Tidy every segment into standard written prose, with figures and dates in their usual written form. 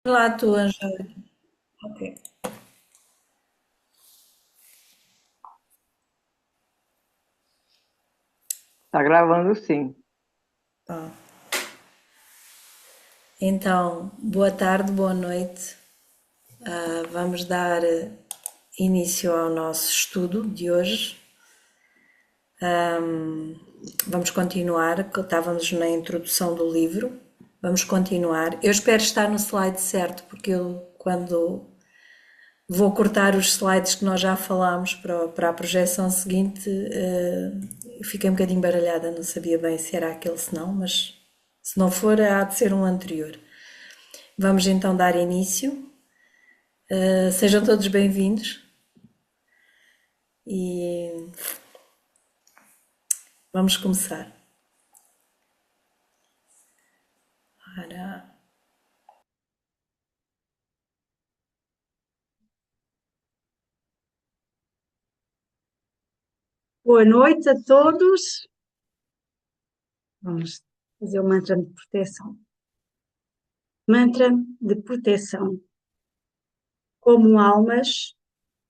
Lá tu, Angélica. Ok. Tá gravando sim. Ó. Então, boa tarde, boa noite. Vamos dar início ao nosso estudo de hoje. Vamos continuar, que estávamos na introdução do livro. Vamos continuar. Eu espero estar no slide certo, porque eu, quando vou cortar os slides que nós já falámos para a projeção seguinte, fiquei um bocadinho baralhada, não sabia bem se era aquele, se não, mas se não for, há de ser um anterior. Vamos então dar início. Sejam todos bem-vindos e vamos começar. Ora, Boa noite a todos. Vamos fazer o mantra de proteção. Mantra de proteção. Como almas,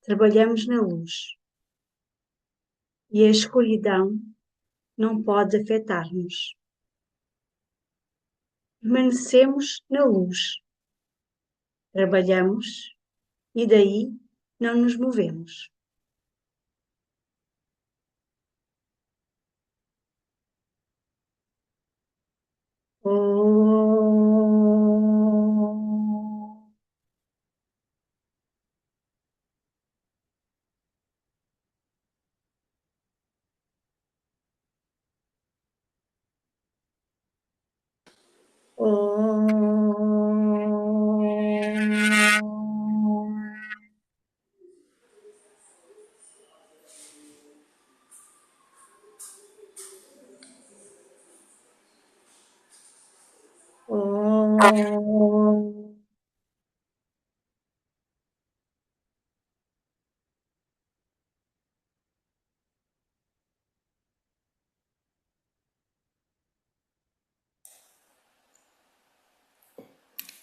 trabalhamos na luz e a escuridão não pode afetar-nos. Permanecemos na luz, trabalhamos e daí não nos movemos. Om. Om. Om.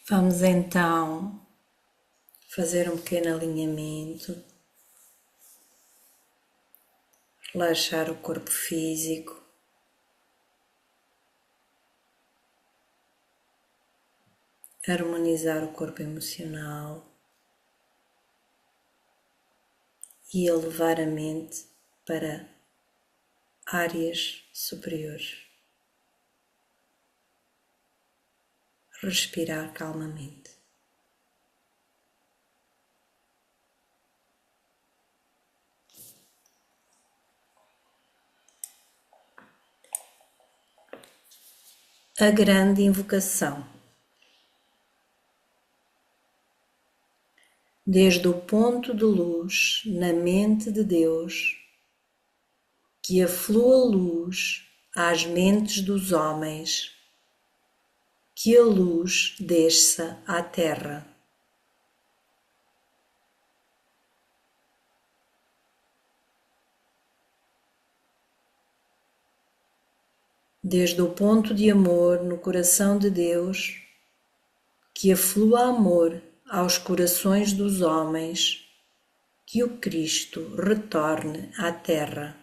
vamos então fazer um pequeno alinhamento, relaxar o corpo físico, harmonizar o corpo emocional e elevar a mente para áreas superiores. Respirar calmamente. A grande invocação. Desde o ponto de luz na mente de Deus, que aflua luz às mentes dos homens, que a luz desça à terra. Desde o ponto de amor no coração de Deus, que aflua amor aos corações dos homens, que o Cristo retorne à terra.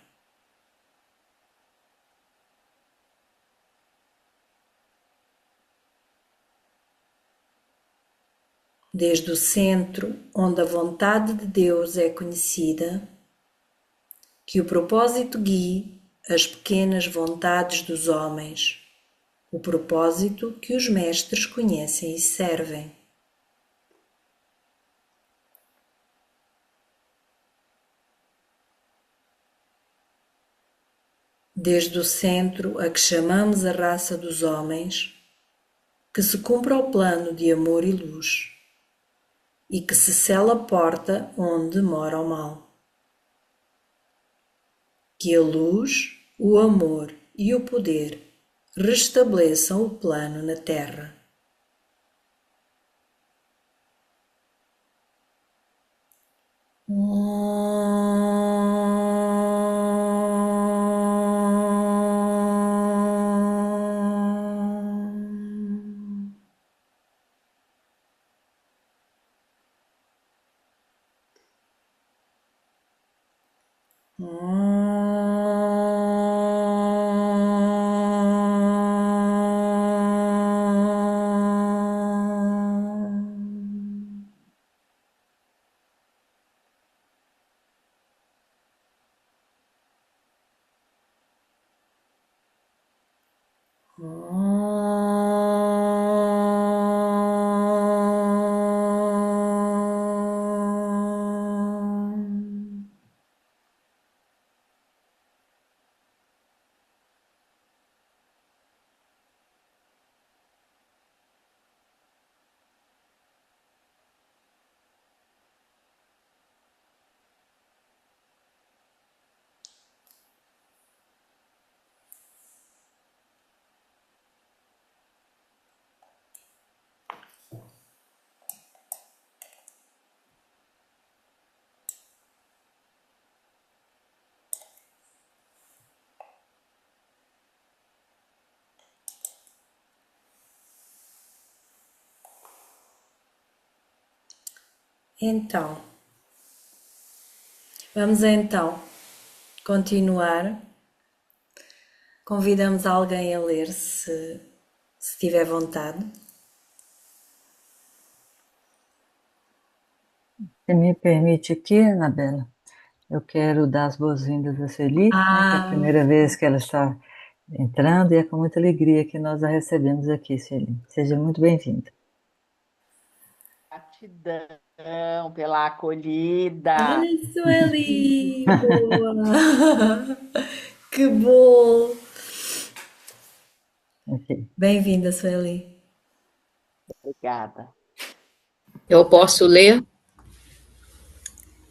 Desde o centro onde a vontade de Deus é conhecida, que o propósito guie as pequenas vontades dos homens, o propósito que os mestres conhecem e servem. Desde o centro a que chamamos a raça dos homens, que se cumpra o plano de amor e luz, e que se cele a porta onde mora o mal. Que a luz, o amor e o poder restabeleçam o plano na terra. Então, vamos então continuar. Convidamos alguém a ler se tiver vontade. Se me permite aqui, Anabela, eu quero dar as boas-vindas a Celi, né, que é a Ah, primeira vez que ela está entrando e é com muita alegria que nós a recebemos aqui, Celi. Seja muito bem-vinda. Gratidão pela acolhida. olha, Sueli! Boa! Que bom! Ok. Bem-vinda, Sueli. Obrigada. Eu posso ler?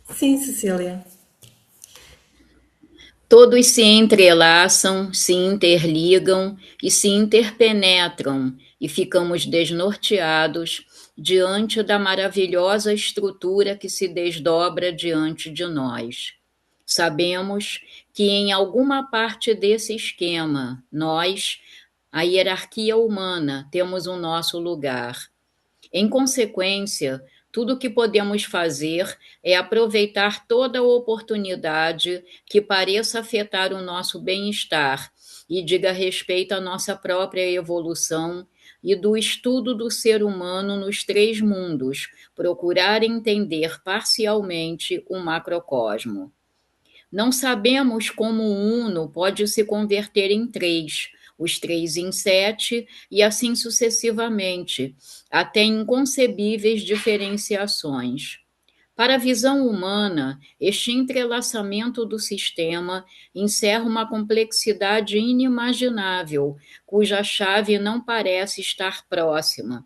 Sim, Cecília. Todos se entrelaçam, se interligam e se interpenetram, e ficamos desnorteados diante da maravilhosa estrutura que se desdobra diante de nós. Sabemos que em alguma parte desse esquema, nós, a hierarquia humana, temos o nosso lugar. Em consequência, tudo o que podemos fazer é aproveitar toda oportunidade que pareça afetar o nosso bem-estar e diga respeito à nossa própria evolução e do estudo do ser humano nos três mundos, procurar entender parcialmente o macrocosmo. Não sabemos como o uno pode se converter em três, os três em sete, e assim sucessivamente, até inconcebíveis diferenciações. Para a visão humana, este entrelaçamento do sistema encerra uma complexidade inimaginável, cuja chave não parece estar próxima.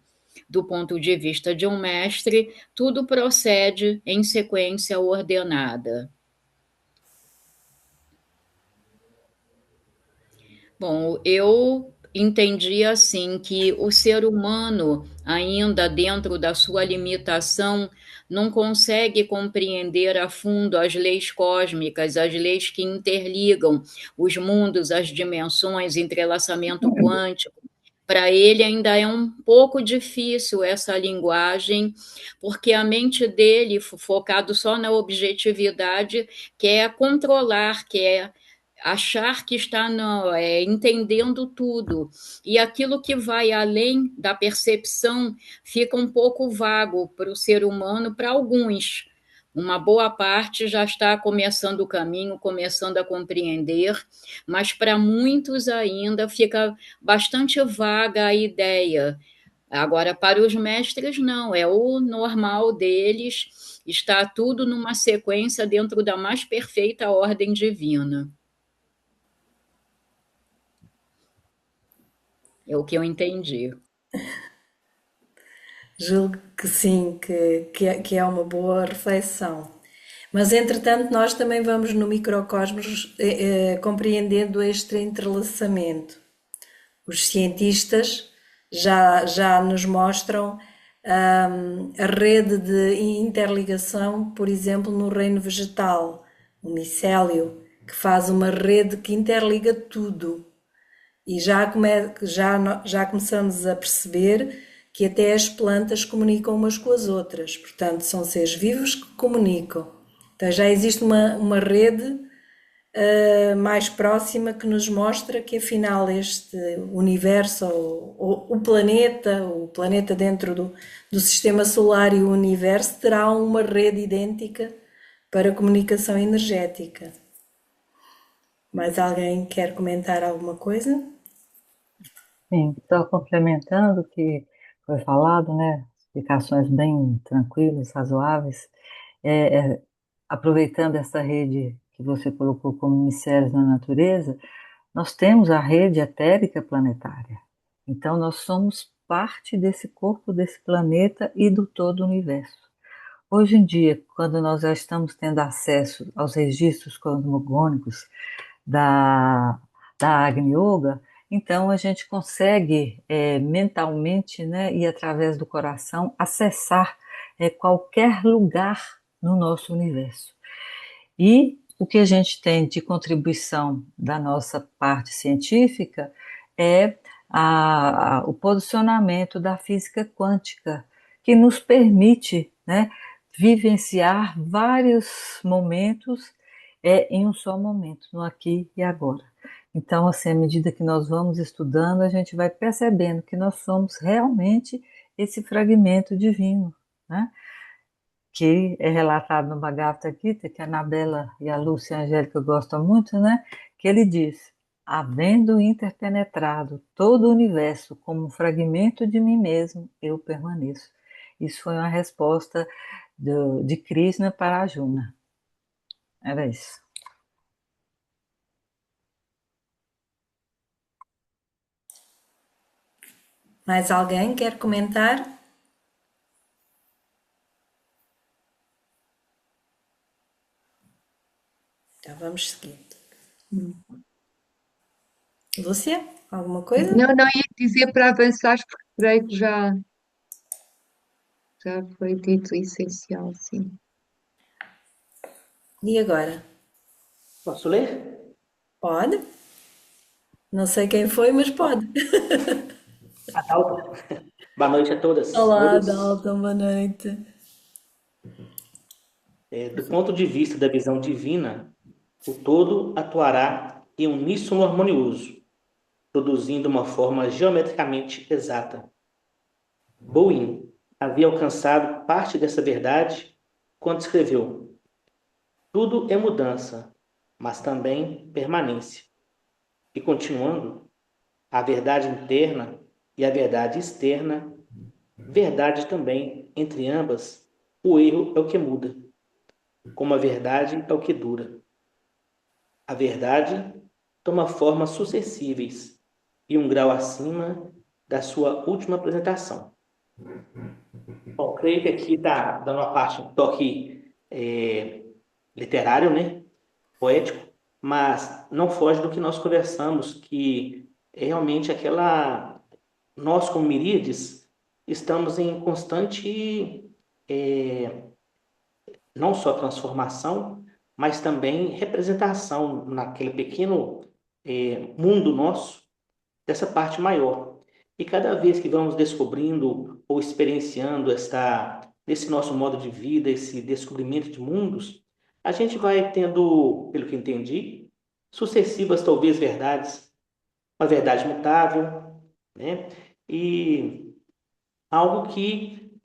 Do ponto de vista de um mestre, tudo procede em sequência ordenada. Bom, eu entendi assim que o ser humano, ainda dentro da sua limitação, não consegue compreender a fundo as leis cósmicas, as leis que interligam os mundos, as dimensões, entrelaçamento quântico. Para ele ainda é um pouco difícil essa linguagem, porque a mente dele, focado só na objetividade, quer controlar, quer achar que está entendendo tudo. E aquilo que vai além da percepção fica um pouco vago para o ser humano, para alguns. Uma boa parte já está começando o caminho, começando a compreender, mas para muitos ainda fica bastante vaga a ideia. Agora, para os mestres, não, é o normal deles, está tudo numa sequência dentro da mais perfeita ordem divina. É o que eu entendi. Julgo que sim, que é uma boa reflexão. Mas, entretanto, nós também vamos no microcosmos compreendendo este entrelaçamento. Os cientistas já nos mostram a rede de interligação, por exemplo, no reino vegetal, o micélio, que faz uma rede que interliga tudo. E já começamos a perceber que até as plantas comunicam umas com as outras. Portanto, são seres vivos que comunicam. Então já existe uma rede mais próxima que nos mostra que afinal este universo, ou o planeta dentro do sistema solar e o universo terá uma rede idêntica para comunicação energética. Mais alguém quer comentar alguma coisa? Sim, só complementando o que foi falado, né? Explicações bem tranquilas, razoáveis. É, é, aproveitando essa rede que você colocou como mistérios na natureza, nós temos a rede etérica planetária. Então, nós somos parte desse corpo, desse planeta e do todo o universo. Hoje em dia, quando nós já estamos tendo acesso aos registros cosmogônicos da, da Agni Yoga, então a gente consegue mentalmente, né, e através do coração, acessar qualquer lugar no nosso universo. E o que a gente tem de contribuição da nossa parte científica é o posicionamento da física quântica, que nos permite, né, vivenciar vários momentos em um só momento, no aqui e agora. Então, assim, à medida que nós vamos estudando, a gente vai percebendo que nós somos realmente esse fragmento divino, né? Que é relatado no Bhagavad Gita, que a Anabela e a Lúcia Angélica gostam muito, né? Que ele diz: havendo interpenetrado todo o universo como um fragmento de mim mesmo, eu permaneço. Isso foi uma resposta de Krishna para Arjuna. Era isso. Mais alguém quer comentar? Então vamos seguir. Lúcia, alguma coisa? Não, não ia dizer para avançar, porque creio que já foi dito o essencial, sim. E agora? Posso ler? Pode? Não sei quem foi, mas Bom, pode. Adalto. Boa noite a todas, Olá, todos. Dalton, boa noite. Do ponto de vista da visão divina, o todo atuará em uníssono harmonioso, produzindo uma forma geometricamente exata. Bowen havia alcançado parte dessa verdade quando escreveu: tudo é mudança, mas também permanência. E continuando, a verdade interna e a verdade externa, verdade também entre ambas, o erro é o que muda, como a verdade é o que dura. A verdade toma formas sucessíveis e um grau acima da sua última apresentação. Bom, creio que aqui está dando uma parte, um toque literário, né? Poético, mas não foge do que nós conversamos, que é realmente aquela... Nós, como miríades, estamos em constante, não só transformação, mas também representação naquele pequeno mundo nosso, dessa parte maior. E cada vez que vamos descobrindo ou experienciando esse nosso modo de vida, esse descobrimento de mundos, a gente vai tendo, pelo que entendi, sucessivas talvez verdades, uma verdade mutável, né? E algo que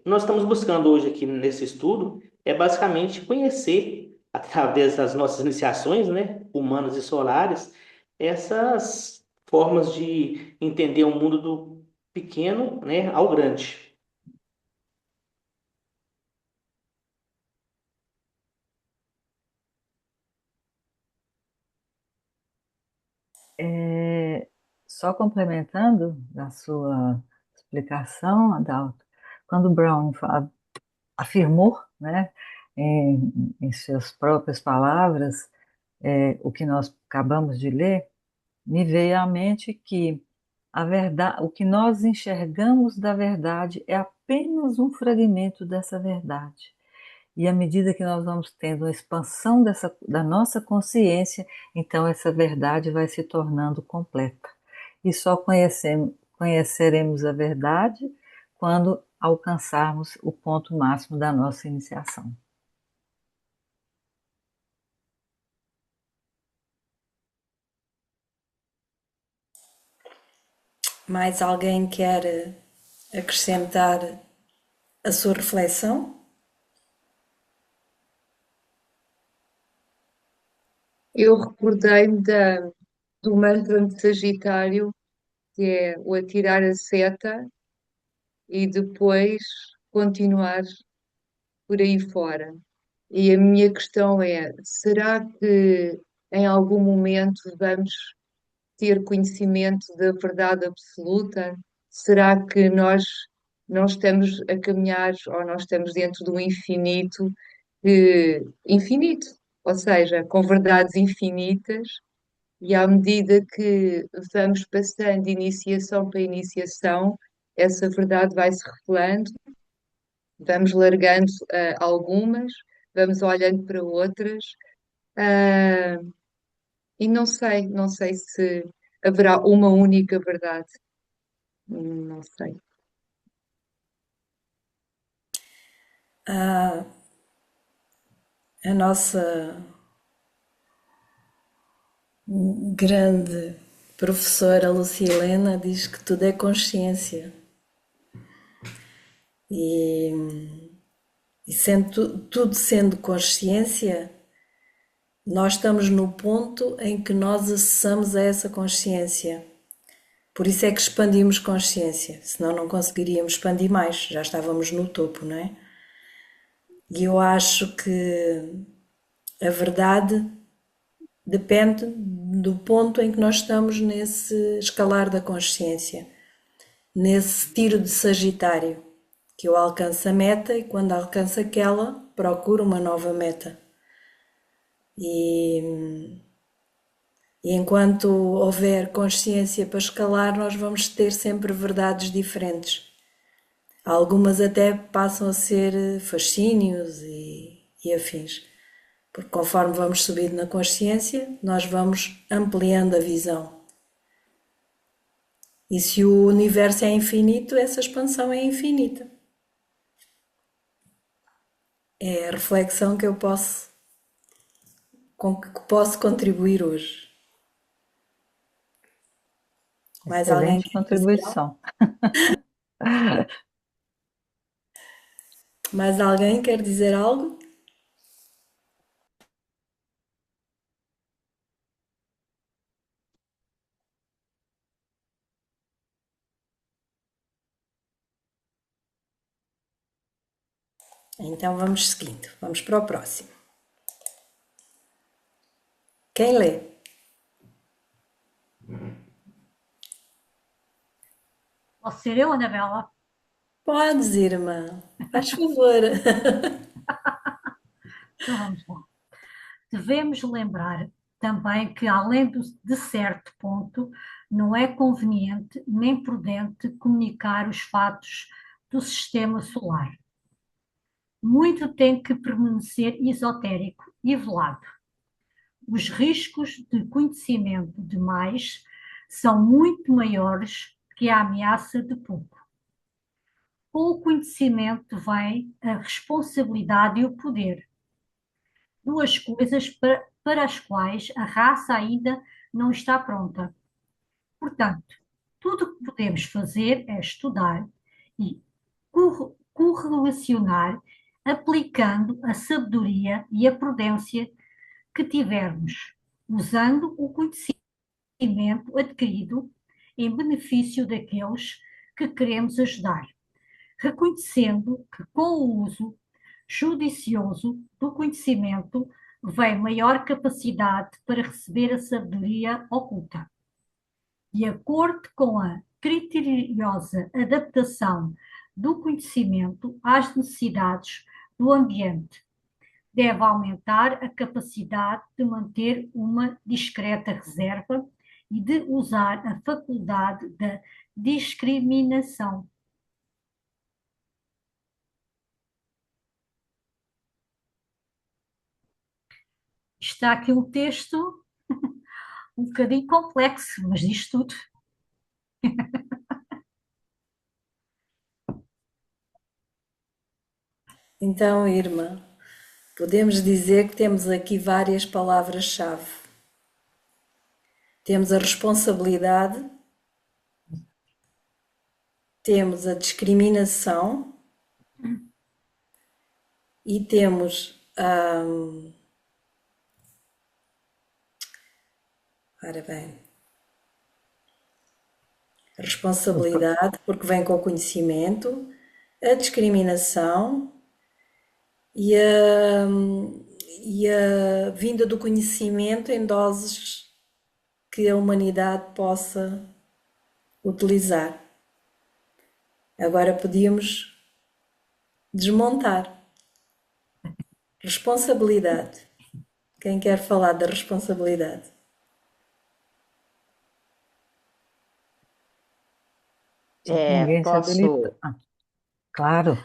nós estamos buscando hoje aqui nesse estudo é basicamente conhecer, através das nossas iniciações, né, humanas e solares, essas formas de entender o mundo do pequeno, né, ao grande. É, só complementando a sua explicação, Adalto, quando Brown afirmou, né, em suas próprias palavras, o que nós acabamos de ler, me veio à mente que a verdade, o que nós enxergamos da verdade é apenas um fragmento dessa verdade. E à medida que nós vamos tendo uma expansão da nossa consciência, então essa verdade vai se tornando completa. E só conheceremos a verdade quando alcançarmos o ponto máximo da nossa iniciação. Mais alguém quer acrescentar a sua reflexão? Eu recordei-me do mantra de Sagitário, que é o atirar a seta e depois continuar por aí fora. E a minha questão é: será que em algum momento vamos ter conhecimento da verdade absoluta? Será que nós não estamos a caminhar ou nós estamos dentro do infinito, infinito, ou seja, com verdades infinitas, e à medida que vamos passando de iniciação para iniciação, essa verdade vai se revelando, vamos largando algumas, vamos olhando para outras, ah, e não sei se haverá uma única verdade. Não sei. A nossa grande professora Lucia Helena diz que tudo é consciência. E, tudo sendo consciência, nós estamos no ponto em que nós acessamos a essa consciência. Por isso é que expandimos consciência, senão não conseguiríamos expandir mais, já estávamos no topo, não é? E eu acho que a verdade depende do ponto em que nós estamos nesse escalar da consciência, nesse tiro de Sagitário, que eu alcanço a meta e quando alcanço aquela, procuro uma nova meta. E enquanto houver consciência para escalar, nós vamos ter sempre verdades diferentes. Algumas até passam a ser fascínios e afins, porque conforme vamos subindo na consciência, nós vamos ampliando a visão. E se o universo é infinito, essa expansão é infinita. É a reflexão que eu posso contribuir hoje. Mais alguém Excelente quer dizer algo? contribuição. Mais alguém quer dizer algo? Então vamos seguindo, vamos para o próximo. Quem lê? Posso ser eu, Anabela? Podes, irmã, faz favor. Então vamos lá. Devemos lembrar também que, além de certo ponto, não é conveniente nem prudente comunicar os fatos do sistema solar. Muito tem que permanecer esotérico e velado. Os riscos de conhecimento demais são muito maiores que a ameaça de pouco. Com o conhecimento vem a responsabilidade e o poder, duas coisas para as quais a raça ainda não está pronta. Portanto, tudo o que podemos fazer é estudar e correlacionar, aplicando a sabedoria e a prudência que tivermos, usando o conhecimento adquirido em benefício daqueles que queremos ajudar, reconhecendo que com o uso judicioso do conhecimento vem maior capacidade para receber a sabedoria oculta. De acordo com a criteriosa adaptação do conhecimento às necessidades do ambiente, deve aumentar a capacidade de manter uma discreta reserva e de usar a faculdade da discriminação. Está aqui um texto um bocadinho complexo, mas diz tudo. Então, irmã, podemos dizer que temos aqui várias palavras-chave. Temos a responsabilidade, temos a discriminação e temos ora bem, a responsabilidade, porque vem com o conhecimento, a discriminação e a vinda do conhecimento em doses que a humanidade possa utilizar. Agora podíamos desmontar. Responsabilidade. Quem quer falar da responsabilidade? Ninguém se habilita. Posso. Claro.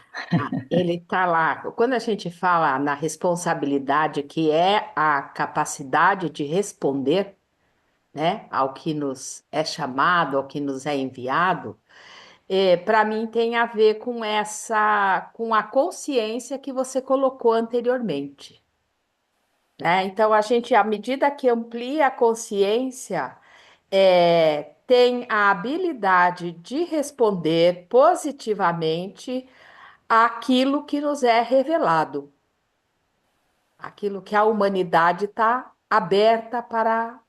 Ele está lá. Quando a gente fala na responsabilidade, que é a capacidade de responder, né, ao que nos é chamado, ao que nos é enviado, para mim tem a ver com a consciência que você colocou anteriormente, né? Então a gente, à medida que amplia a consciência, tem a habilidade de responder positivamente àquilo que nos é revelado, aquilo que a humanidade está aberta para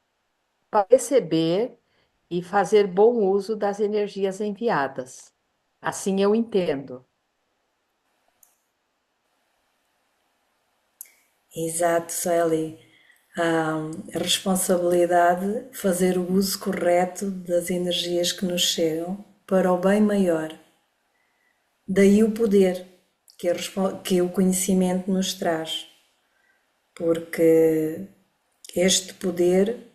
receber e fazer bom uso das energias enviadas. Assim eu entendo. Exato, Sueli. A responsabilidade, fazer o uso correto das energias que nos chegam para o bem maior. Daí o poder que o conhecimento nos traz, porque este poder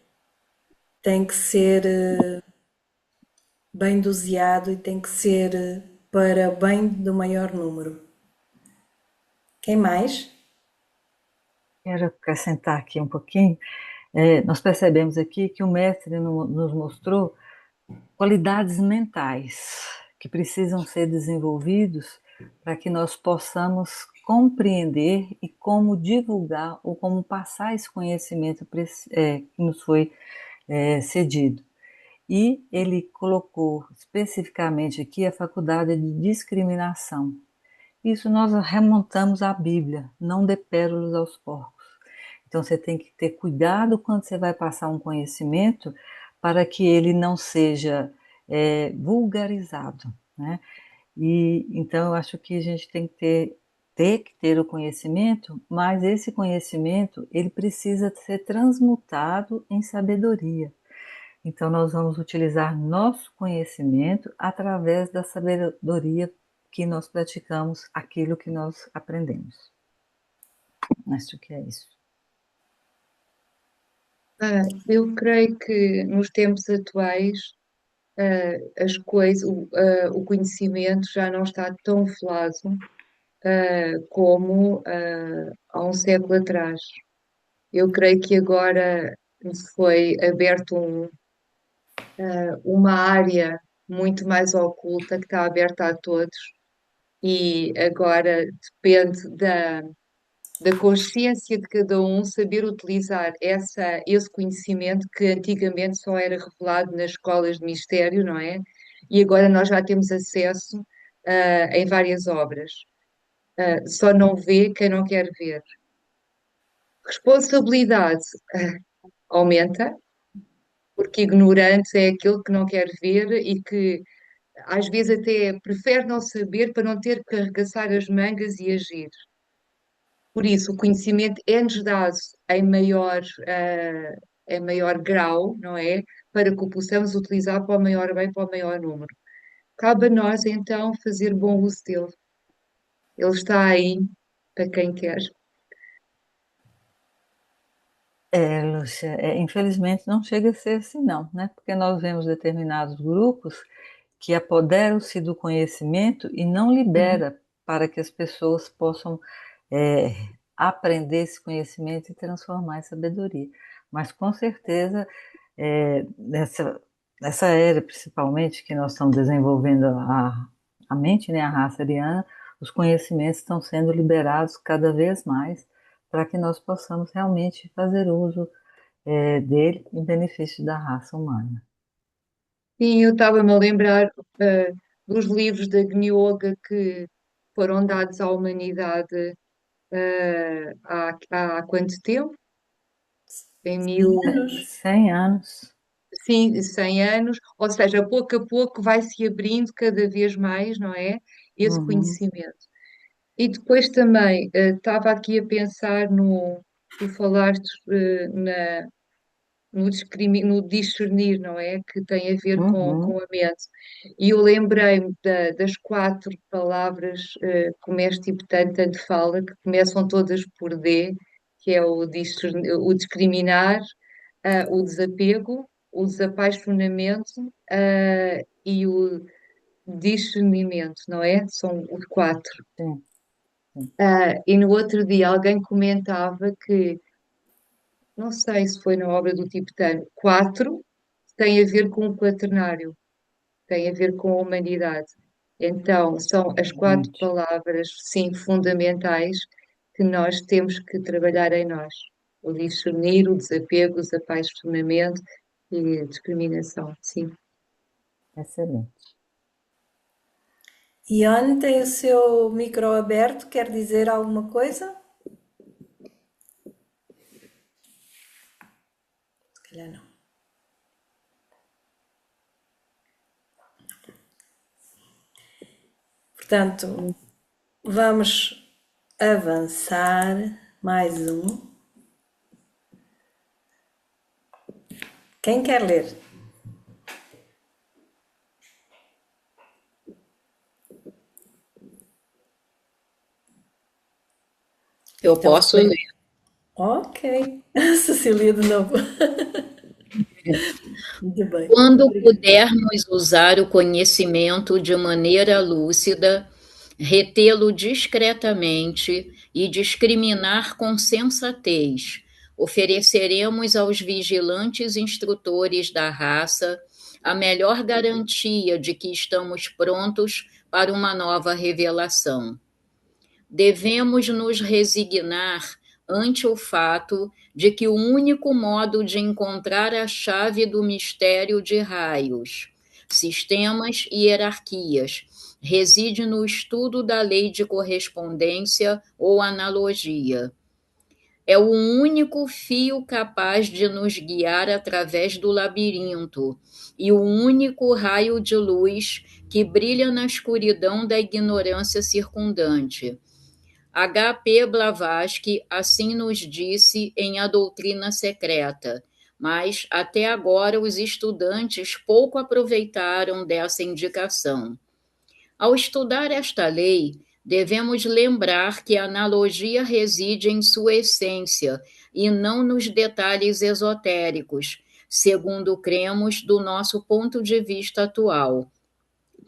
tem que ser bem doseado e tem que ser para bem do maior número. Quem mais? Quero acrescentar aqui um pouquinho. Nós percebemos aqui que o mestre nos mostrou qualidades mentais que precisam ser desenvolvidos para que nós possamos compreender e como divulgar ou como passar esse conhecimento que nos foi cedido. E ele colocou especificamente aqui a faculdade de discriminação. Isso nós remontamos à Bíblia, não dê pérolas aos porcos. Então você tem que ter cuidado quando você vai passar um conhecimento para que ele não seja vulgarizado, né? E então eu acho que a gente tem que ter o conhecimento, mas esse conhecimento ele precisa ser transmutado em sabedoria. Então nós vamos utilizar nosso conhecimento através da sabedoria que nós praticamos, aquilo que nós aprendemos. Acho que é isso. Eu creio que nos tempos atuais, as coisas, o conhecimento já não está tão falado, como há um século atrás. Eu creio que agora foi aberto uma área muito mais oculta que está aberta a todos e agora depende da consciência de cada um saber utilizar esse conhecimento que antigamente só era revelado nas escolas de mistério, não é? E agora nós já temos acesso em várias obras. Só não vê quem não quer ver. Responsabilidade aumenta, porque ignorante é aquele que não quer ver e que às vezes até prefere não saber para não ter que arregaçar as mangas e agir. Por isso, o conhecimento é-nos dado em maior grau, não é? Para que o possamos utilizar para o maior bem, para o maior número. Cabe a nós, então, fazer bom uso dele. Ele está aí para quem quer. Lúcia, infelizmente não chega a ser assim não, né? Porque nós vemos determinados grupos que apoderam-se do conhecimento e não libera para que as pessoas possam é, aprender esse conhecimento e transformar em sabedoria. Mas com certeza, nessa era principalmente que nós estamos desenvolvendo a mente, né, a raça ariana, os conhecimentos estão sendo liberados cada vez mais para que nós possamos realmente fazer uso dele em benefício da raça humana. Sim, eu estava-me a lembrar dos livros da Agni Yoga que foram dados à humanidade há quanto tempo? Em mil, Anos. 100 anos. sim, 100 anos, ou seja, pouco a pouco vai se abrindo cada vez mais, não é? Esse Uhum, conhecimento. E depois também estava aqui a pensar no, tu falaste no discernir, não é? Que tem a ver com uhum, a mente. E eu lembrei-me das 4 palavras que o mestre tibetano tanto fala, que começam todas por D, que é o discriminar, o desapego, o desapaixonamento, e o discernimento, não é? São os 4. sim, sim. E no outro dia alguém comentava que, não sei se foi na obra do Tibetano, 4 tem a ver com o quaternário, tem a ver com a humanidade. Então, são as 4 palavras, sim, fundamentais que nós temos que trabalhar em nós. O discernir, o desapego, o desapaixonamento e a discriminação, sim. Excelente. Ione tem o seu micro aberto, quer dizer alguma coisa? Se calhar não. Portanto, vamos avançar mais um. Quem quer ler? Eu Então, posso ler. ok. Cecília de novo. Muito bem. Quando Obrigada. pudermos usar o conhecimento de maneira lúcida, retê-lo discretamente e discriminar com sensatez, ofereceremos aos vigilantes instrutores da raça a melhor garantia de que estamos prontos para uma nova revelação. Devemos nos resignar ante o fato de que o único modo de encontrar a chave do mistério de raios, sistemas e hierarquias reside no estudo da lei de correspondência ou analogia. É o único fio capaz de nos guiar através do labirinto e o único raio de luz que brilha na escuridão da ignorância circundante. H.P. Blavatsky assim nos disse em A Doutrina Secreta, mas até agora os estudantes pouco aproveitaram dessa indicação. Ao estudar esta lei, devemos lembrar que a analogia reside em sua essência e não nos detalhes esotéricos, segundo cremos do nosso ponto de vista atual.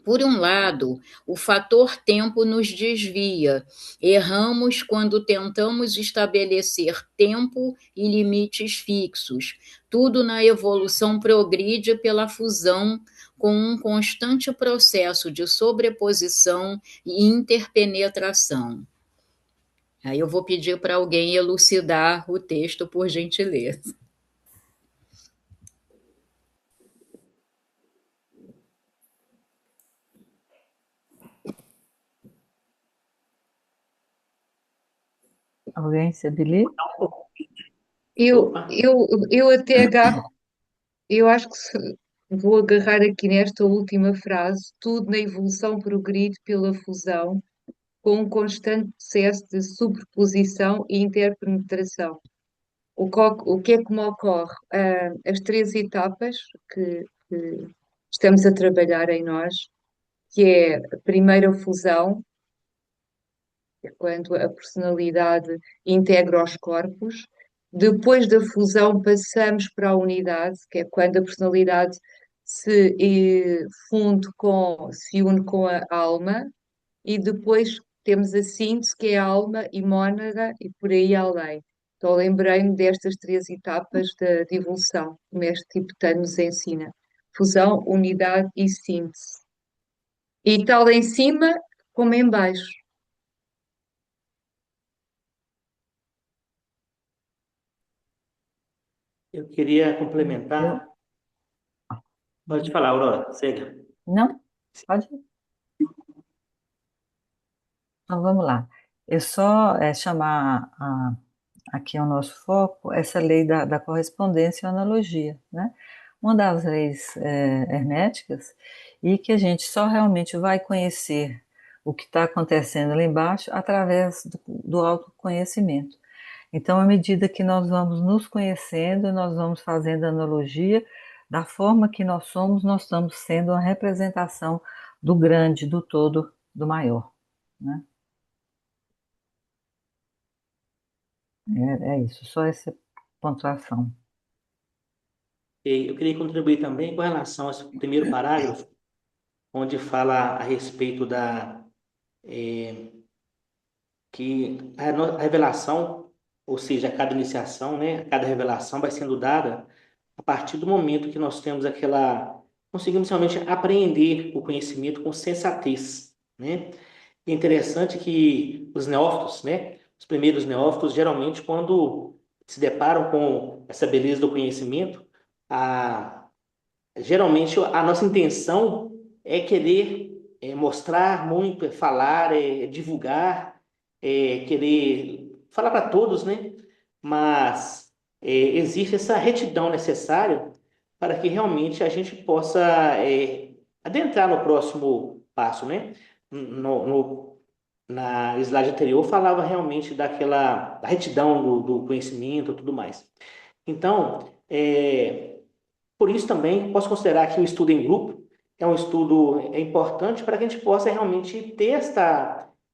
Por um lado, o fator tempo nos desvia. Erramos quando tentamos estabelecer tempo e limites fixos. Tudo na evolução progride pela fusão, com um constante processo de sobreposição e interpenetração. Aí eu vou pedir para alguém elucidar o texto, por gentileza. Alguém se habilita? Eu, Opa, eu, eu até agarro, eu acho que vou agarrar aqui nesta última frase, tudo na evolução progride pela fusão, com um constante processo de superposição e interpenetração. O que é que me ocorre? As 3 etapas que estamos a trabalhar em nós, que é a primeira fusão, quando a personalidade integra os corpos. Depois da fusão, passamos para a unidade, que é quando a personalidade se une com a alma, e depois temos a síntese, que é a alma e mônada, e por aí além. Então, lembrei-me destas 3 etapas de evolução que o mestre tibetano nos ensina: fusão, unidade e síntese. E tal em cima como em baixo. eu queria Eu, complementar. Pode falar, Aurora, segue. não? Pode ir. Então vamos lá. É só chamar aqui o nosso foco essa lei da correspondência e analogia, né? Uma das leis herméticas, e que a gente só realmente vai conhecer o que está acontecendo lá embaixo através do autoconhecimento. Então, à medida que nós vamos nos conhecendo, nós vamos fazendo analogia da forma que nós estamos sendo uma representação do grande, do todo, do maior, né? É isso, só essa pontuação. Eu queria contribuir também com relação a esse primeiro parágrafo, onde fala a respeito da que a revelação, ou seja, cada iniciação, né, cada revelação vai sendo dada a partir do momento que nós temos conseguimos realmente apreender o conhecimento com sensatez, né? É interessante que os neófitos, né, os primeiros neófitos, geralmente, quando se deparam com essa beleza do conhecimento, geralmente a nossa intenção é querer mostrar muito, falar, divulgar, querer falar para todos, né? Mas existe essa retidão necessária para que realmente a gente possa adentrar no próximo passo, né? Na slide anterior falava realmente da retidão do conhecimento e tudo mais. Então, por isso também posso considerar que o estudo em grupo é um estudo importante para que a gente possa realmente ter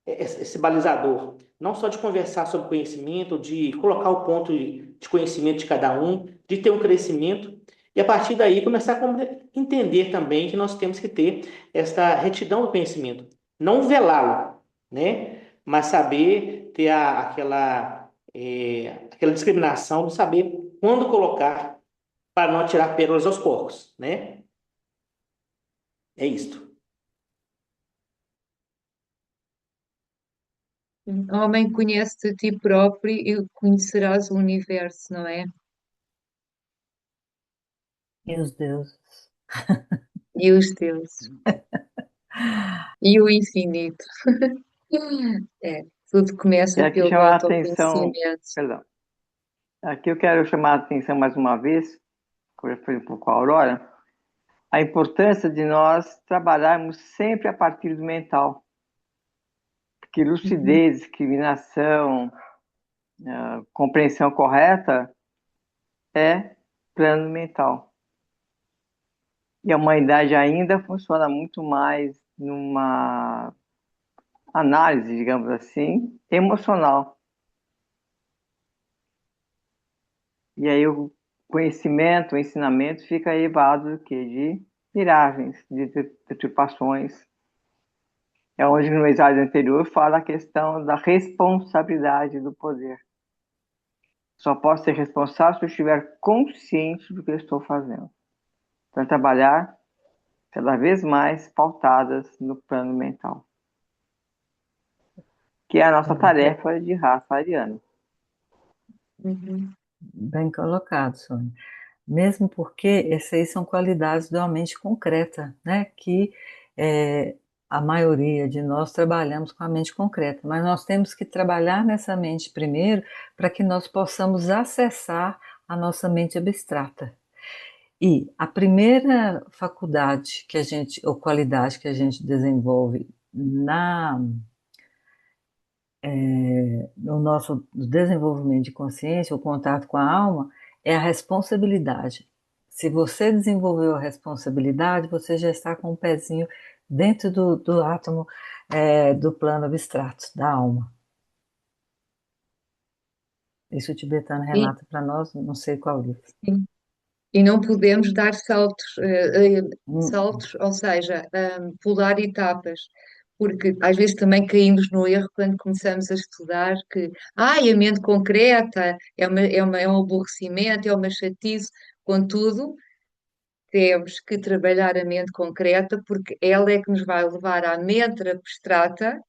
esse balizador, não só de conversar sobre conhecimento, de colocar o ponto de conhecimento de cada um, de ter um crescimento, e a partir daí começar a entender também que nós temos que ter esta retidão do conhecimento, não velá-lo, né? Mas saber ter aquela discriminação de saber quando colocar para não atirar pérolas aos porcos, né? É isto. Homem, conhece-te a ti próprio e conhecerás o universo, não é? E os deuses. E os deuses. E o infinito. É, tudo E começa aqui pelo chamar a atenção, autoconhecimento. perdão, aqui eu quero chamar a atenção mais uma vez, como já foi um pouco a Aurora, a importância de nós trabalharmos sempre a partir do mental. Porque lucidez, discriminação, compreensão correta é plano mental. E a humanidade ainda funciona muito mais numa análise, digamos assim, emocional. E aí o conhecimento, o ensinamento fica elevado do quê? De miragens, de deturpações. É onde no slide anterior fala a questão da responsabilidade do poder. Só posso ser responsável se eu estiver consciente do que eu estou fazendo. Então, trabalhar cada vez mais pautadas no plano mental, que é a nossa tarefa de raça ariana. Uhum. Bem colocado, Sônia. Mesmo porque essas aí são qualidades da mente concreta, né? Que a maioria de nós trabalhamos com a mente concreta, mas nós temos que trabalhar nessa mente primeiro para que nós possamos acessar a nossa mente abstrata. E a primeira faculdade que a gente, ou qualidade que a gente desenvolve no nosso desenvolvimento de consciência, o contato com a alma, é a responsabilidade. Se você desenvolveu a responsabilidade, você já está com um pezinho dentro do átomo do plano abstrato, da alma. Isso o tibetano E, relata para nós, não sei qual livro. e não podemos dar saltos, Hum, saltos, ou seja, pular etapas, porque às vezes também caímos no erro quando começamos a estudar que, a mente concreta é um aborrecimento, é uma chatice, contudo, temos que trabalhar a mente concreta porque ela é que nos vai levar à mente abstrata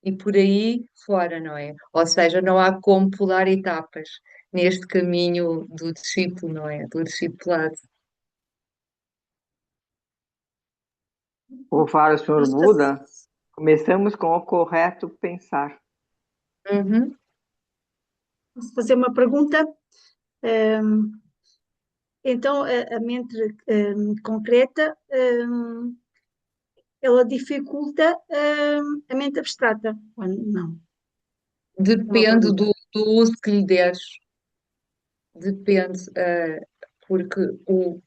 e por aí fora, não é? Ou seja, não há como pular etapas neste caminho do discípulo, não é? Do discipulado. Ou fala o Senhor Buda, Começamos com o correto pensar. Uhum. Posso fazer uma pergunta? Hum, Então, a mente concreta, ela dificulta a mente abstrata, ou não? É uma Depende pergunta. do uso que lhe deres. Depende, porque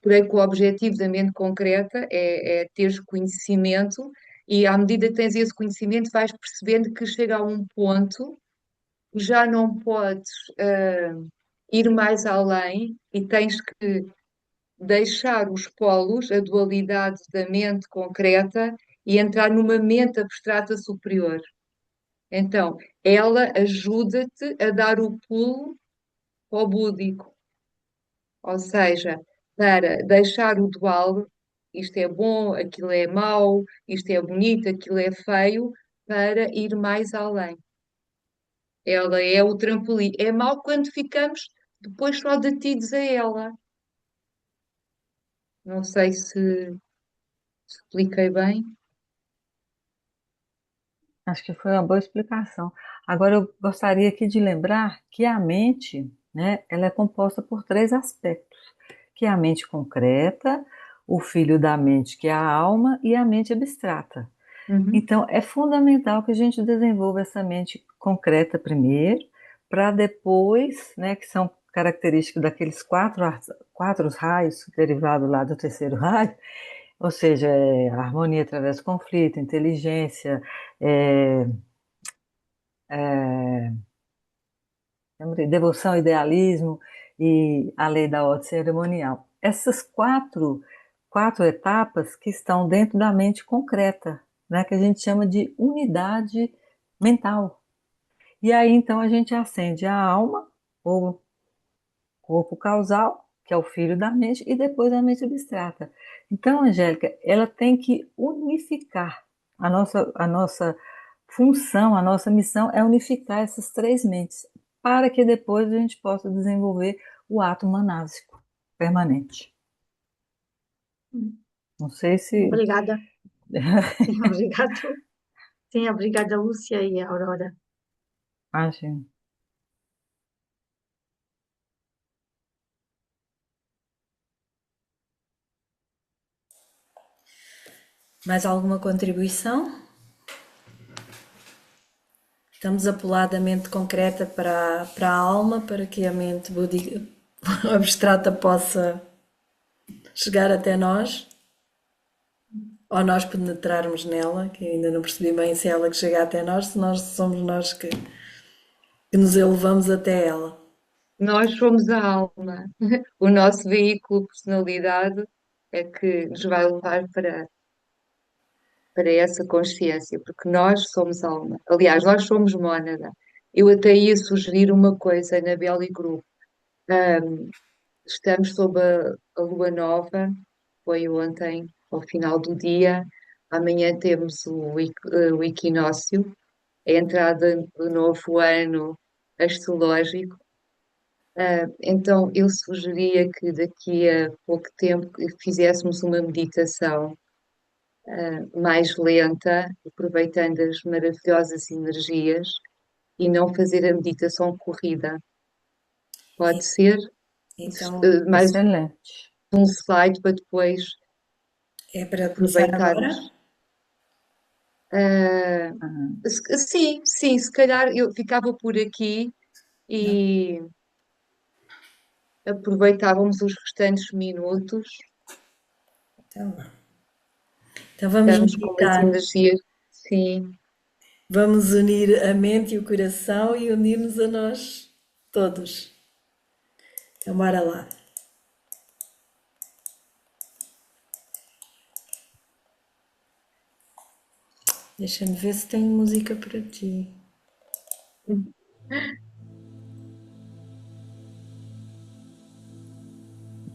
creio que o objetivo da mente concreta é teres conhecimento e à medida que tens esse conhecimento vais percebendo que chega a um ponto que já não podes ir mais além e tens que deixar os polos, a dualidade da mente concreta e entrar numa mente abstrata superior. Então, ela ajuda-te a dar o pulo ao búdico. Ou seja, para deixar o dual, isto é bom, aquilo é mau, isto é bonito, aquilo é feio, para ir mais além. Ela é o trampolim. É mau quando ficamos depois só detidos a ela. Não sei se expliquei bem. Acho que foi uma boa explicação. Agora, eu gostaria aqui de lembrar que a mente, né, ela é composta por três aspectos, que é a mente concreta, o filho da mente, que é a alma, e a mente abstrata. Uhum. Então, é fundamental que a gente desenvolva essa mente concreta primeiro, para depois, né, que são características daqueles quatro raios derivados lá do terceiro raio, ou seja, a harmonia através do conflito, inteligência, é, é, devoção, idealismo e a lei da ordem cerimonial. Essas quatro etapas que estão dentro da mente concreta, né, que a gente chama de unidade mental. E aí então a gente acende a alma, ou corpo causal, que é o filho da mente, e depois a mente abstrata. Então, Angélica, ela tem que unificar a nossa função, a nossa missão é unificar essas três mentes, para que depois a gente possa desenvolver o ato manásico permanente. Não sei se. Obrigada. Sim, obrigado. Sim, obrigada, Lúcia e Aurora. Imagina. Mais alguma contribuição? Estamos a pular da mente concreta para a alma, para que a mente abstrata possa chegar até nós, ou nós penetrarmos nela, que ainda não percebi bem se é ela que chega até nós, se nós somos nós que nos elevamos até ela. Nós somos a alma. O nosso veículo, personalidade, é que nos vai levar para essa consciência, porque nós somos alma. Aliás, nós somos mónada. Eu até ia sugerir uma coisa na Belly Group. Estamos sob a lua nova, foi ontem, ao final do dia. Amanhã temos o equinócio, a entrada do novo ano astrológico. Então, eu sugeria que daqui a pouco tempo fizéssemos uma meditação mais lenta, aproveitando as maravilhosas energias e não fazer a meditação corrida. Pode ser? Então, Mais Excelente. um slide para depois é para começar aproveitarmos. agora? Sim, sim, se calhar eu ficava por aqui e aproveitávamos os restantes minutos. Então vamos Estamos com umas meditar. energias, sim. Vamos unir a mente e o coração e unir-nos a nós todos. Então, bora lá. Deixa-me ver se tem música para ti.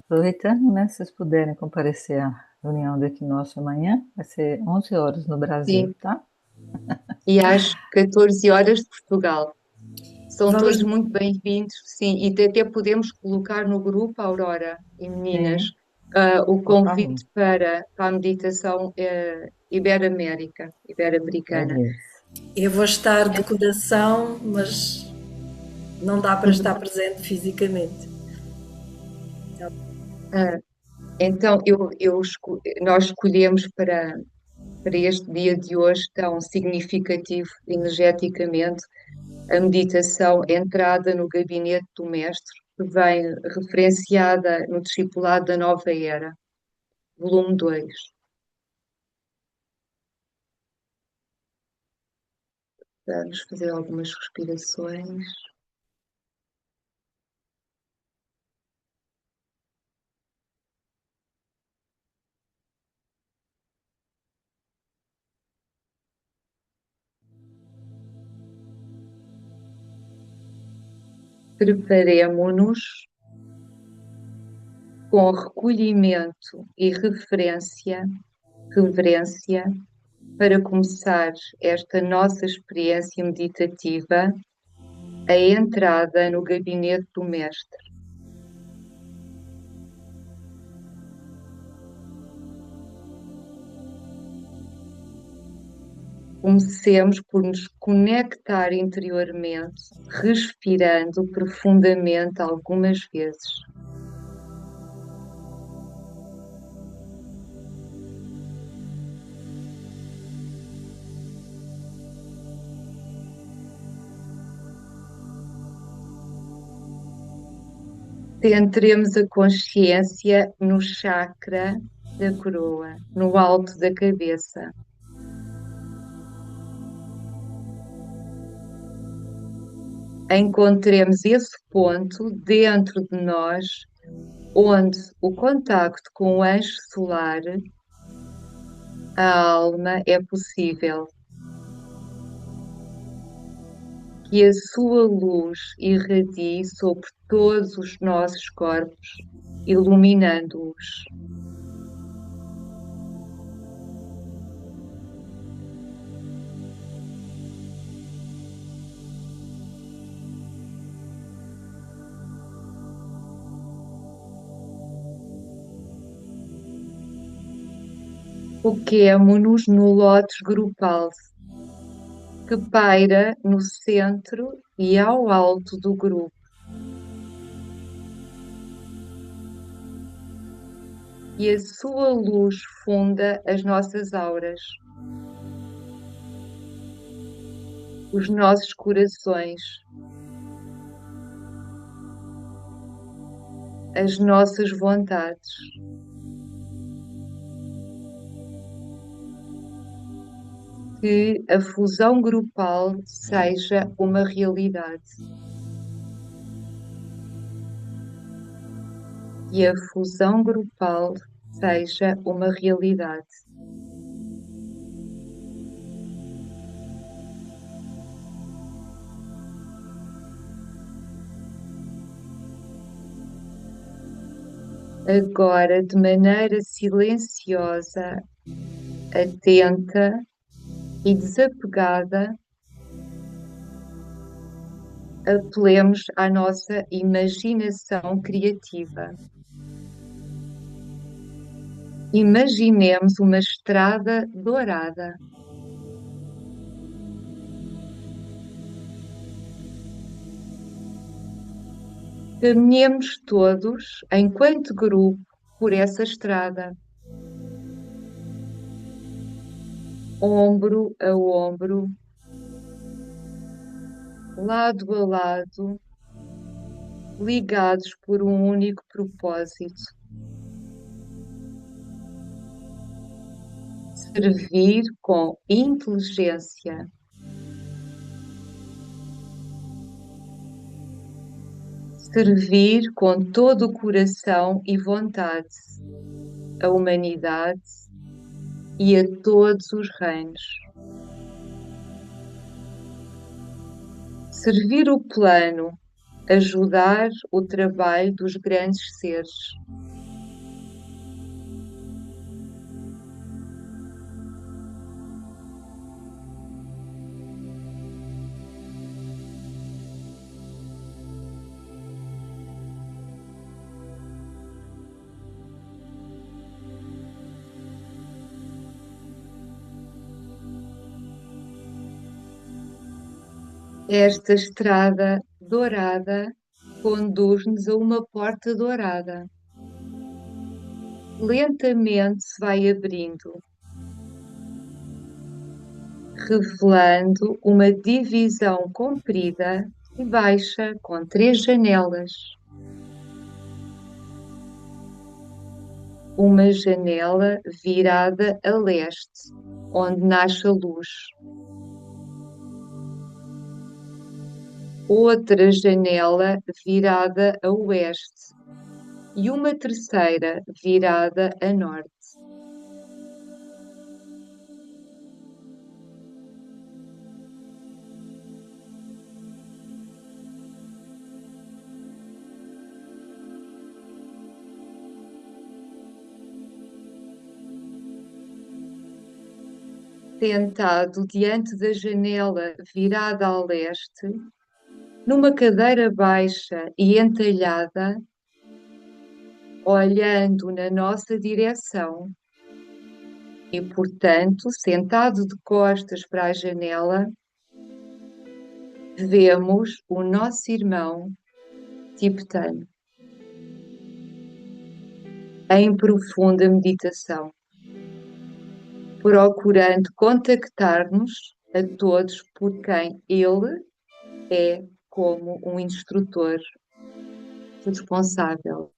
Aproveitando, né, se vocês puderem comparecer à reunião do equinócio amanhã, vai ser 11 horas no Brasil, Sim, tá? e às 14 horas de Portugal. São Vamos, todos muito bem-vindos, sim, e até podemos colocar no grupo, Aurora e meninas, Sim. o Por favor. convite para a meditação ibero-americana. Beleza. Eu vou estar de coração, mas não dá para estar presente fisicamente. Então, nós escolhemos para este dia de hoje tão significativo energeticamente a meditação Entrada no Gabinete do Mestre, que vem referenciada no Discipulado da Nova Era, volume 2. Vamos fazer algumas respirações. Preparemo-nos com recolhimento e reverência para começar esta nossa experiência meditativa, a entrada no gabinete do Mestre. Comecemos por nos conectar interiormente, respirando profundamente algumas vezes. Centremos a consciência no chakra da coroa, no alto da cabeça. Encontremos esse ponto dentro de nós, onde o contacto com o anjo solar, a alma, é possível. Que a sua luz irradie sobre todos os nossos corpos, iluminando-os. Foquemo-nos no lótus grupal, que paira no centro e ao alto do grupo. E a sua luz funda as nossas auras, os nossos corações, as nossas vontades. Que a fusão grupal seja uma realidade. Que a fusão grupal seja uma realidade. Agora, de maneira silenciosa, atenta e desapegada, apelemos à nossa imaginação criativa. Imaginemos uma estrada dourada. Caminhemos todos, enquanto grupo, por essa estrada. Ombro a ombro, lado a lado, ligados por um único propósito: servir com inteligência. Servir com todo o coração e vontade a humanidade e a todos os reinos. Servir o plano, ajudar o trabalho dos grandes seres. Esta estrada dourada conduz-nos a uma porta dourada. Lentamente se vai abrindo, revelando uma divisão comprida e baixa com 3 janelas. Uma janela virada a leste, onde nasce a luz. Outra janela virada a oeste e uma terceira virada a norte. Sentado diante da janela virada a leste, numa cadeira baixa e entalhada, olhando na nossa direção e, portanto, sentado de costas para a janela, vemos o nosso irmão tibetano em profunda meditação, procurando contactar-nos a todos por quem ele é como um instrutor responsável.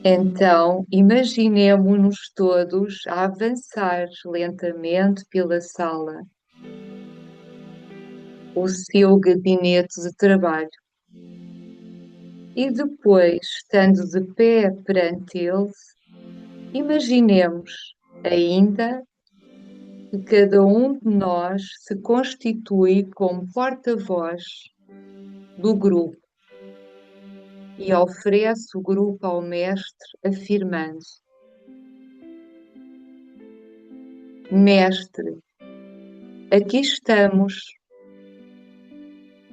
Então, imaginemo-nos todos a avançar lentamente pela sala, o seu gabinete de trabalho, e depois, estando de pé perante ele, imaginemos ainda que cada um de nós se constitui como porta-voz do grupo e oferece o grupo ao mestre, afirmando: Mestre, aqui estamos,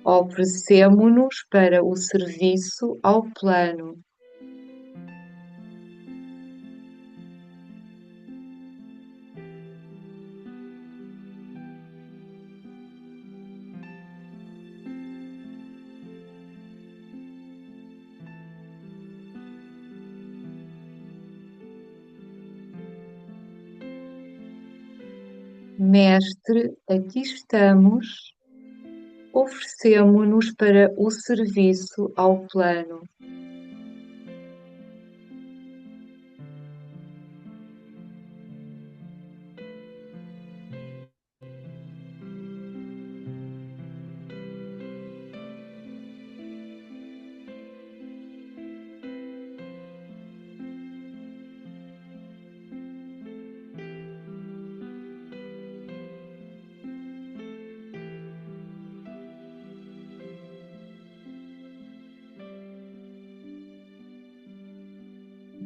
oferecemo-nos para o serviço ao plano. Mestre, aqui estamos, oferecemo-nos para o serviço ao plano.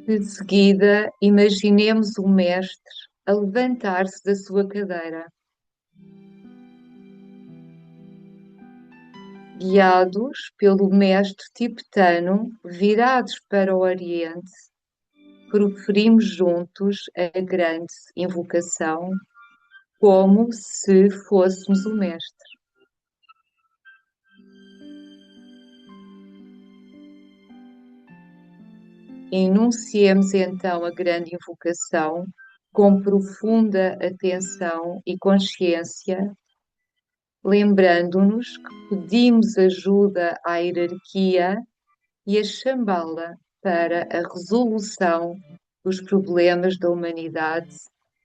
De seguida, imaginemos o mestre a levantar-se da sua cadeira. Guiados pelo mestre tibetano, virados para o Oriente, proferimos juntos a grande invocação, como se fôssemos o mestre. Enunciemos então a grande invocação com profunda atenção e consciência, lembrando-nos que pedimos ajuda à hierarquia e a Shambhala para a resolução dos problemas da humanidade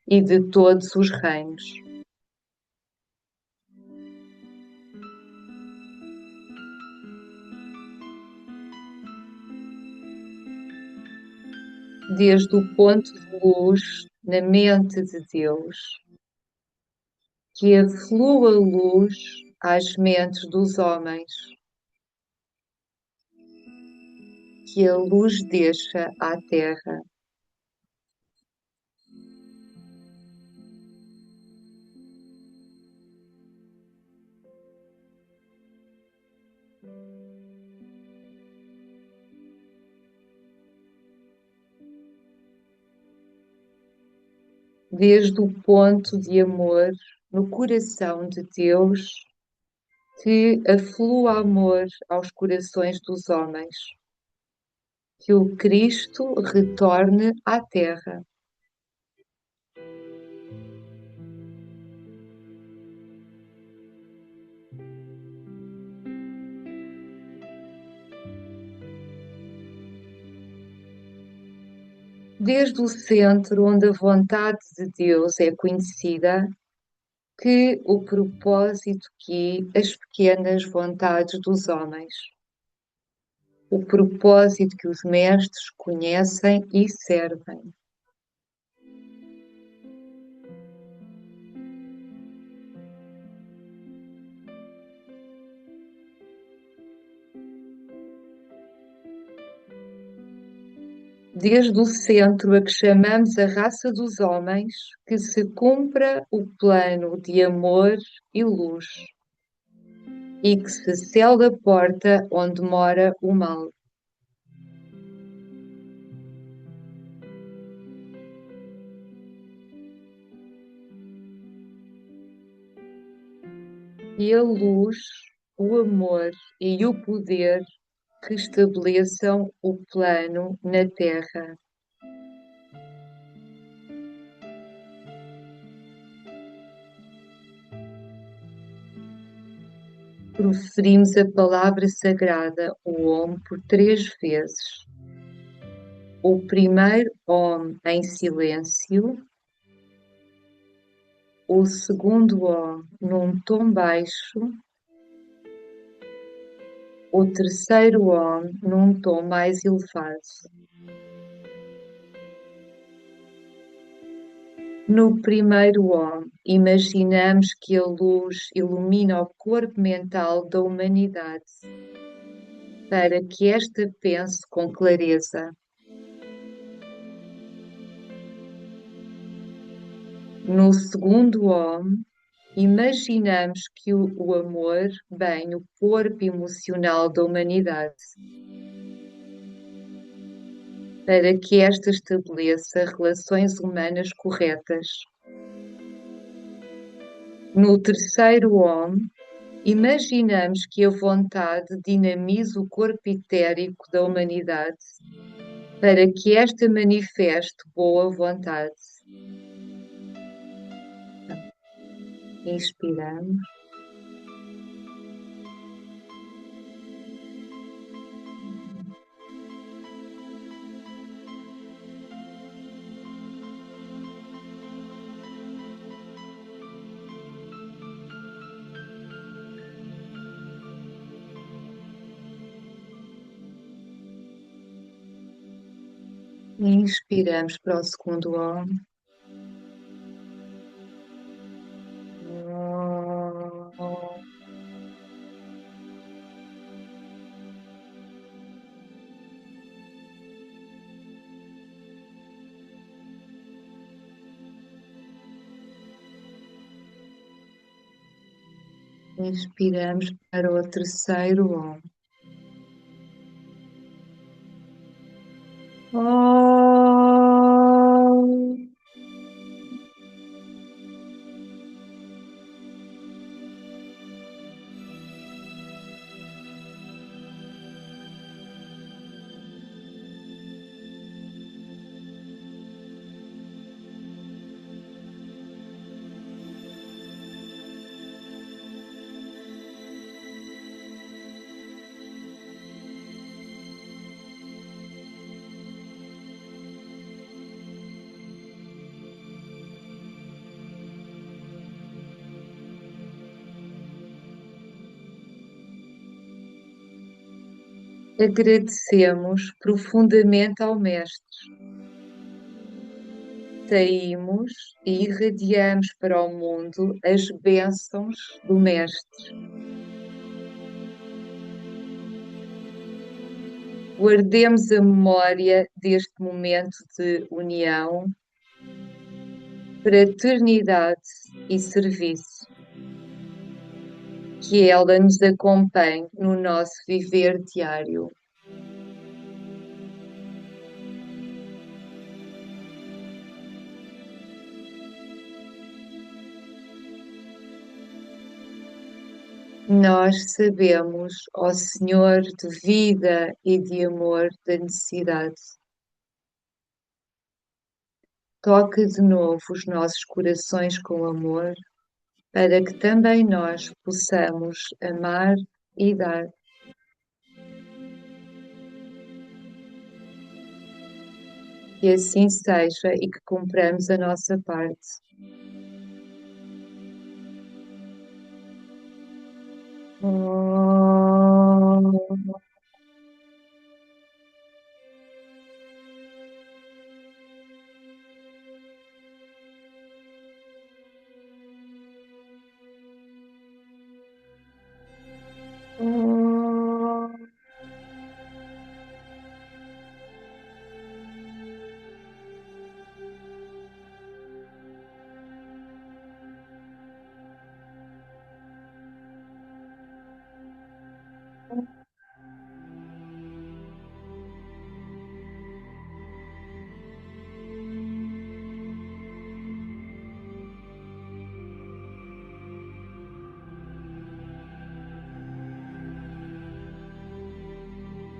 e de todos os reinos. Desde o ponto de luz na mente de Deus, que aflua a luz às mentes dos homens, que a luz deixa à terra. desde o ponto de amor no coração de Deus, que aflua amor aos corações dos homens, que o Cristo retorne à terra. Desde o centro onde a vontade de Deus é conhecida, que o propósito guie as pequenas vontades dos homens, o propósito que os mestres conhecem e servem. Desde o centro a que chamamos a raça dos homens, que se cumpra o plano de amor e luz, e que se cele a porta onde mora o mal. E a luz, o amor e o poder restabeleçam o plano na terra. Proferimos a palavra sagrada, o Om, por 3 vezes. O primeiro Om em silêncio, o segundo Om num tom baixo, o terceiro Om num tom mais elevado. No primeiro Om, imaginamos que a luz ilumina o corpo mental da humanidade, para que esta pense com clareza. No segundo Om, imaginamos que o amor banha o corpo emocional da humanidade, para que esta estabeleça relações humanas corretas. No terceiro Om, imaginamos que a vontade dinamiza o corpo etérico da humanidade, para que esta manifeste boa vontade. Inspiramos. Inspiramos para o segundo Om. Inspiramos para o terceiro Om. Agradecemos profundamente ao Mestre. Saímos e irradiamos para o mundo as bênçãos do Mestre. Guardemos a memória deste momento de união, fraternidade e serviço. Que ela nos acompanhe no nosso viver diário. Nós sabemos, ó Senhor de vida e de amor, da necessidade. Toca de novo os nossos corações com amor, para que também nós possamos amar e dar. Que assim seja e que cumpramos a nossa parte.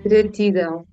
Gratidão.